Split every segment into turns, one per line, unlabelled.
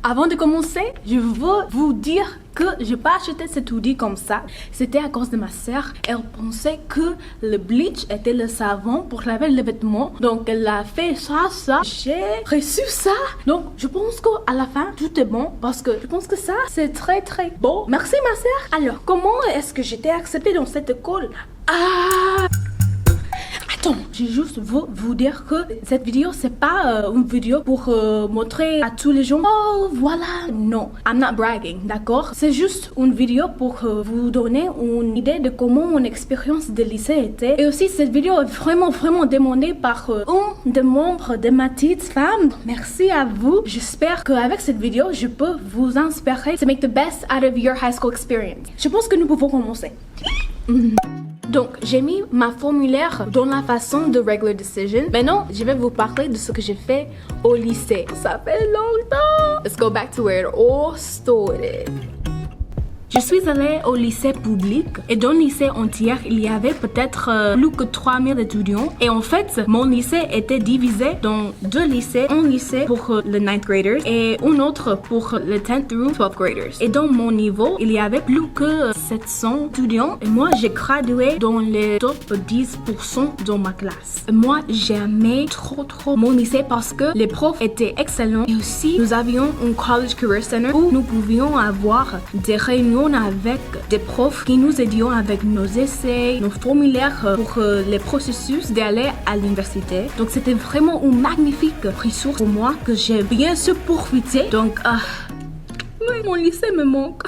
Avant de commencer, je veux vous dire que j'ai pas acheté cet hoodie comme ça. C'était à cause de ma sœur. Elle pensait que le bleach était le savon pour laver les vêtements. Donc elle a fait ça. J'ai reçu ça. Donc je pense qu'à la fin, tout est bon. Parce que je pense que ça, c'est très beau. Merci ma sœur. Alors, comment est-ce que j'étais acceptée dans cette école? Attends, j'ai juste vous dire que cette vidéo c'est pas une vidéo pour montrer à tous les gens. Oh voilà, non, I'm not bragging, d'accord? C'est juste une vidéo pour vous donner une idée de comment mon expérience de lycée était. Et aussi cette vidéo est vraiment demandée par un des membres de ma petite femme. Merci à vous. J'espère qu'avec cette vidéo je peux vous inspirer to make the best out of your high school experience. Je pense que nous pouvons commencer. Donc, j'ai mis ma formulaire dans la façon de regular decision. Maintenant, je vais vous parler de ce que j'ai fait au lycée. Ça fait longtemps. Let's go back to where it all started. Je suis allée au lycée public et dans le lycée entier, il y avait peut-être plus que 3000 étudiants. Et en fait, mon lycée était divisé dans deux lycées. Un lycée pour les 9th graders et un autre pour les 10th through 12th graders. Et dans mon niveau, il y avait plus que 700 étudiants. Et moi, j'ai gradué dans les top 10% dans ma classe. Et moi, j'aimais trop mon lycée parce que les profs étaient excellents. Et aussi, nous avions un college career center où nous pouvions avoir des réunions avec des profs qui nous aidions avec nos essais, nos formulaires pour les processus d'aller à l'université. Donc c'était vraiment une magnifique ressource pour moi que j'ai bien sûr profité. Donc mon lycée me manque.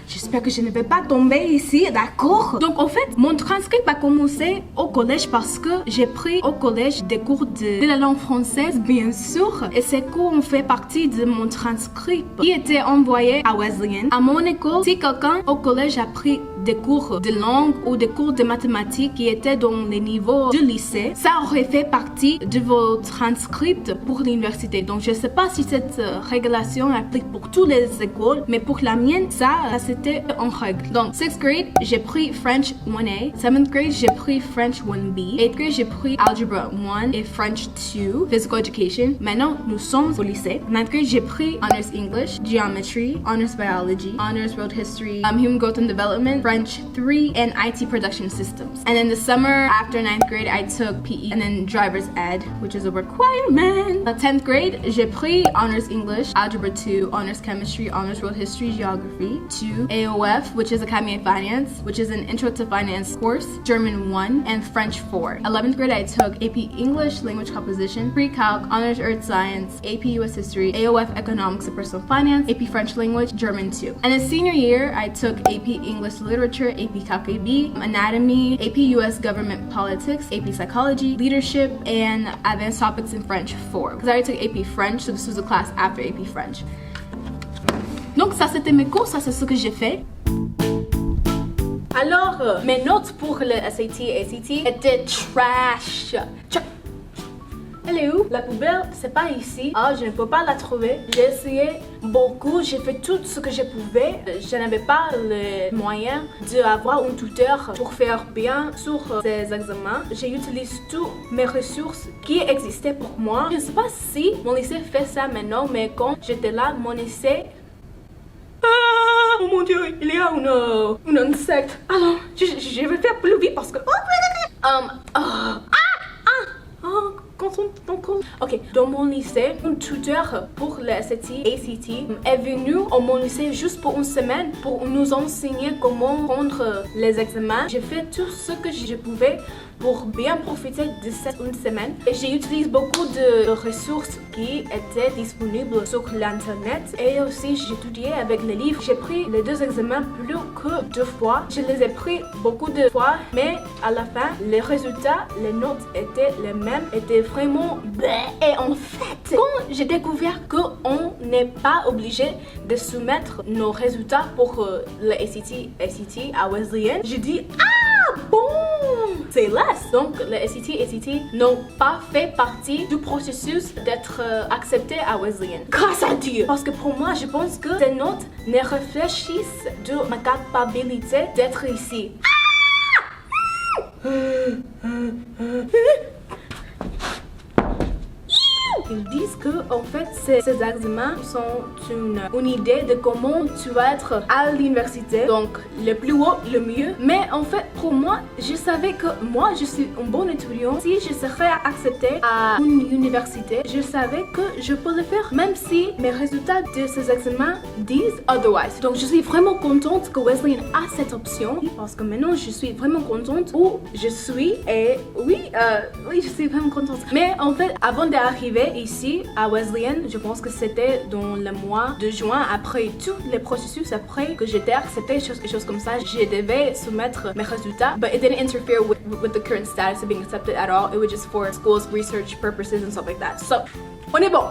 J'espère que je ne vais pas tomber ici, d'accord? Donc en fait, mon transcript a commencé au collège parce que j'ai pris au collège des cours de la langue française, bien sûr. Et ces cours ont fait partie de mon transcript qui était envoyé à Wesleyan. À mon école, si quelqu'un au collège a pris des cours de langue ou des cours de mathématiques qui étaient dans les niveaux du lycée, ça aurait fait partie de vos transcripts pour l'université. Donc je ne sais pas si cette régulation applique pour toutes les écoles, mais pour la mienne, ça c'était en règle. Donc 6th grade, j'ai pris French 1A. 7th grade, j'ai pris French 1B. 8th grade, j'ai pris Algebra 1 et French 2, Physical Education. Maintenant, nous sommes au lycée. 9th grade, j'ai pris Honors English, Geometry, Honors Biology, Honors World History, Human Growth and Development, French 3, and IT Production Systems. And in the summer, after 9th grade, I took PE and then Driver's Ed, which is a requirement. 10th grade, j'ai pris Honors English, Algebra 2, Honors Chemistry, Honors World History, Geography 2, AOF, which is Academy of Finance, which is an Intro to Finance course, German 1, and French 4. 11th grade, I took AP English, Language Composition, Pre-Calc, Honors Earth Science, AP US History, AOF Economics and Personal Finance, AP French Language, German 2. And in senior year, I took AP English Literature, AP Calc AB, Anatomy, AP US Government Politics, AP Psychology, Leadership, and Advanced Topics in French 4. Because I already took AP French, so this was a class after AP French. Donc ça c'était mes cours, ça c'est ce que j'ai fait. Alors mes notes pour le SAT et ACT étaient trash. Elle est où? La poubelle, c'est pas ici. Je ne peux pas la trouver. J'ai essayé beaucoup, j'ai fait tout ce que je pouvais. Je n'avais pas les moyens d'avoir un tuteur pour faire bien sur ces examens. J'ai utilisé toutes mes ressources qui existaient pour moi. Je ne sais pas si mon lycée fait ça maintenant, mais quand j'étais là, mon lycée... Oh mon Dieu, il y a une insecte. Alors, je vais faire plus vite parce que... Ok, dans mon lycée, un tuteur pour le SAT, ACT est venu à mon lycée juste pour une semaine pour nous enseigner comment rendre les examens. J'ai fait tout ce que je pouvais pour bien profiter de cette une semaine et j'ai utilisé beaucoup de ressources qui étaient disponibles sur l'internet et aussi j'ai étudié avec les livres. J'ai pris les deux examens plus que 2 fois. Je les ai pris beaucoup de fois, mais à la fin, les résultats, les notes étaient les mêmes, étaient vraiment bleh. Et en fait, quand j'ai découvert qu'on n'est pas obligé de soumettre nos résultats pour le ACT à Wesleyan, j'ai dit bon, c'est less. Donc, le SAT et ACT n'ont pas fait partie du processus d'être accepté à Wesleyan. Grâce à Dieu. Parce que pour moi, je pense que ces notes ne réfléchissent de ma capacité d'être ici. ils disent que en fait ces examens sont une idée de comment tu vas être à l'université, donc le plus haut, le mieux. Mais en fait pour moi, je savais que moi je suis un bon étudiant. Si je serais acceptée à une université, je savais que je peux le faire même si mes résultats de ces examens disent otherwise. Donc je suis vraiment contente que Wesleyan a cette option parce que maintenant je suis vraiment contente où je suis et oui, je suis vraiment contente. Mais en fait, avant d'arriver ici à Wesleyan, je pense que c'était dans le mois de juin, après tous les processus, après que j'étais acceptée, choses comme ça, je devais soumettre mes résultats. But it didn't interfere with the current status of being accepted at all. It was just for school's research purposes and stuff like that. So, on est bon.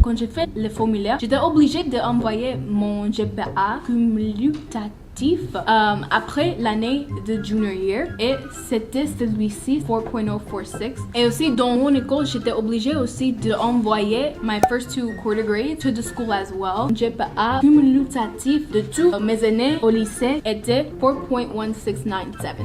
Quand j'ai fait le formulaire, j'étais obligée d'envoyer mon GPA cumulatif après l'année de junior year et c'était celui-ci 4.046. Et aussi dans mon école, j'étais obligée aussi d'envoyer my first 2 quarter grades to the school as well. Mon GPA cumulatif de toutes mes années au lycée était 4.1697.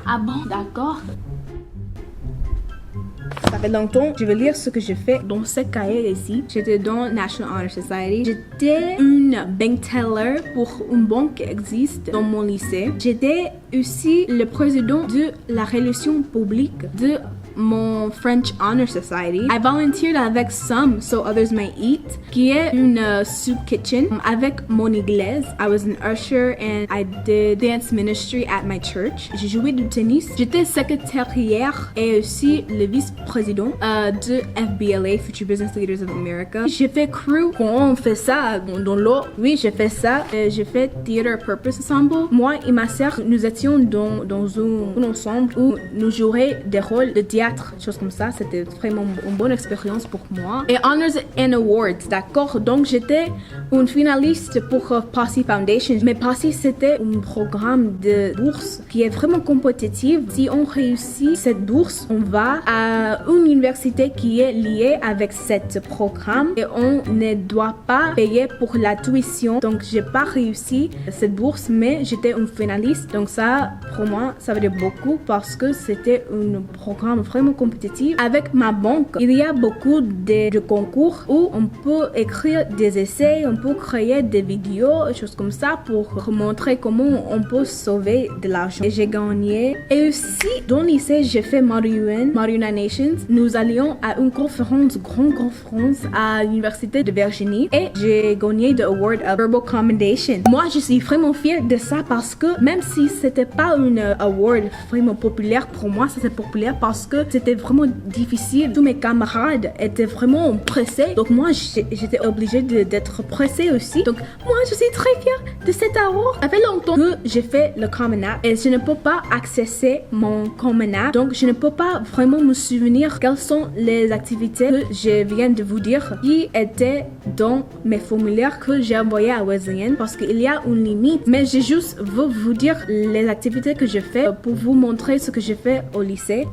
Ah bon, d'accord. Ça fait longtemps, je vais lire ce que j'ai fait dans ce cahier ici. J'étais dans National Honor Society. J'étais une bank teller pour une banque qui existe dans mon lycée. J'étais aussi le président de la relation publique de mon French Honor Society. I volunteered avec Some So Others May Eat, qui est une soup kitchen. Avec mon église, I was an usher and I did dance ministry at my church. J'ai joué du tennis. J'étais secrétaire et aussi le vice-président de FBLA, Future Business Leaders of America. J'ai fait crew. Quand on fait ça dans l'eau, oui, j'ai fait ça. J'ai fait Theater Purpose Ensemble. Moi et ma sœur, nous étions dans un ensemble où nous jouions des rôles de théâtre, choses comme ça. C'était vraiment une bonne expérience pour moi. Et Honors and Awards, d'accord? Donc, j'étais une finaliste pour Posse Foundation. Mais Posse, c'était un programme de bourse qui est vraiment compétitif. Si on réussit cette bourse, on va à une université qui est liée avec ce programme et on ne doit pas payer pour la tuition. Donc, j'ai pas réussi cette bourse, mais j'étais une finaliste. Donc, ça, pour moi, ça veut dire beaucoup parce que c'était un programme vraiment compétitif. Avec ma banque, il y a beaucoup de concours où on peut écrire des essais, on peut créer des vidéos, des choses comme ça pour montrer comment on peut sauver de l'argent. Et j'ai gagné. Et aussi, dans le lycée, j'ai fait Mariuna Nations. Nous allions à une conférence, grande conférence à l'université de Virginie et j'ai gagné the award of Verbal Commendation. Moi, je suis vraiment fière de ça parce que même si c'était pas une award vraiment populaire pour moi, c'était populaire parce que c'était vraiment difficile. Tous mes camarades étaient vraiment pressés. Donc moi, j'étais obligée d'être pressée aussi. Donc moi, je suis très fière de cet award. Ça fait longtemps que j'ai fait le Common App et je ne peux pas accéder mon Common App. Donc je ne peux pas vraiment me souvenir quelles sont les activités que je viens de vous dire qui étaient dans mes formulaires que j'ai envoyés à Wesleyan parce qu'il y a une limite. Mais je juste veux vous dire les activités que je fais pour vous montrer ce que je fais au lycée.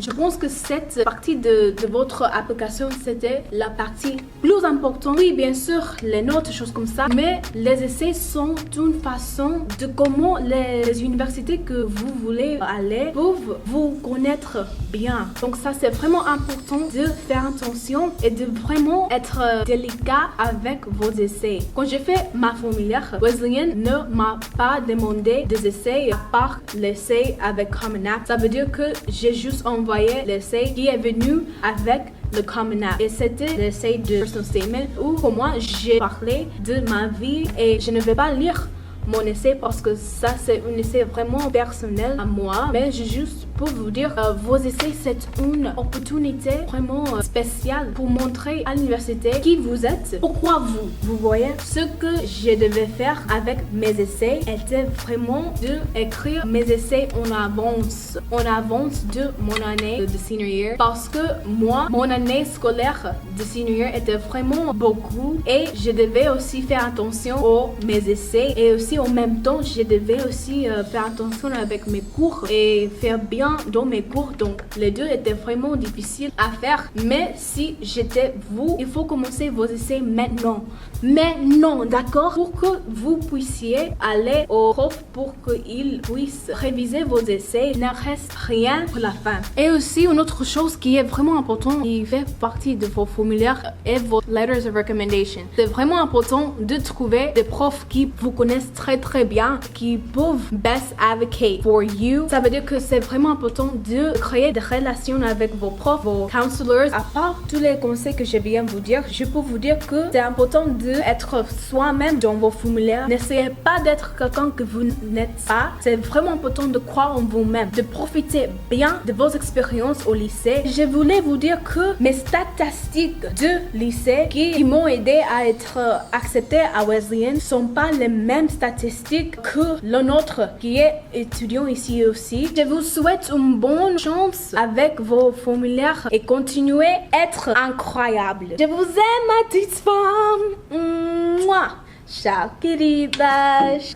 Je pense que cette partie de votre application, c'était la partie plus importante. Oui, bien sûr, les notes, choses comme ça, mais les essais sont une façon de comment les universités que vous voulez aller peuvent vous connaître bien. Donc ça, c'est vraiment important de faire attention et de vraiment être délicat avec vos essais. Quand j'ai fait ma formulaire, Wesleyan ne m'a pas demandé des essais à part l'essai avec Common App. Ça veut dire que j'ai juste envoyé l'essai qui est venu avec le Common App. Et c'était l'essai de Personal Statement où pour moi j'ai parlé de ma vie et je ne vais pas lire mon essai parce que ça c'est un essai vraiment personnel à moi, mais je juste pour vous dire vos essais c'est une opportunité vraiment spéciale pour montrer à l'université qui vous êtes, pourquoi vous voyez. Ce que je devais faire avec mes essais était vraiment de écrire mes essais en avance de mon année de senior year parce que moi mon année scolaire de senior year était vraiment beaucoup et je devais aussi faire attention aux mes essais et aussi en même temps, je devais aussi faire attention avec mes cours et faire bien bien dans mes cours, donc les deux étaient vraiment difficiles à faire. Mais si j'étais vous, il faut commencer vos essais maintenant. Maintenant, d'accord? Pour que vous puissiez aller au prof pour qu'il puisse réviser vos essais. Il ne reste rien pour la fin. Et aussi, une autre chose qui est vraiment importante, qui fait partie de vos formulaires, est vos letters of recommendation. C'est vraiment important de trouver des profs qui vous connaissent très bien, qui peuvent best advocate for you. Ça veut dire que c'est vraiment important de créer des relations avec vos profs, vos counselors. À part tous les conseils que je viens de vous dire, je peux vous dire que c'est important d'être soi-même dans vos formulaires. N'essayez pas d'être quelqu'un que vous n'êtes pas. C'est vraiment important de croire en vous-même, de profiter bien de vos expériences au lycée. Je voulais vous dire que mes statistiques de lycée qui m'ont aidé à être accepté à Wesleyan sont pas les mêmes statistiques que le nôtre qui est étudiant ici aussi. Je vous souhaite une bonne chance avec vos formulaires et continuez à être incroyable. Je vous aime, ma petite femme. Mouah. Ciao, queridas.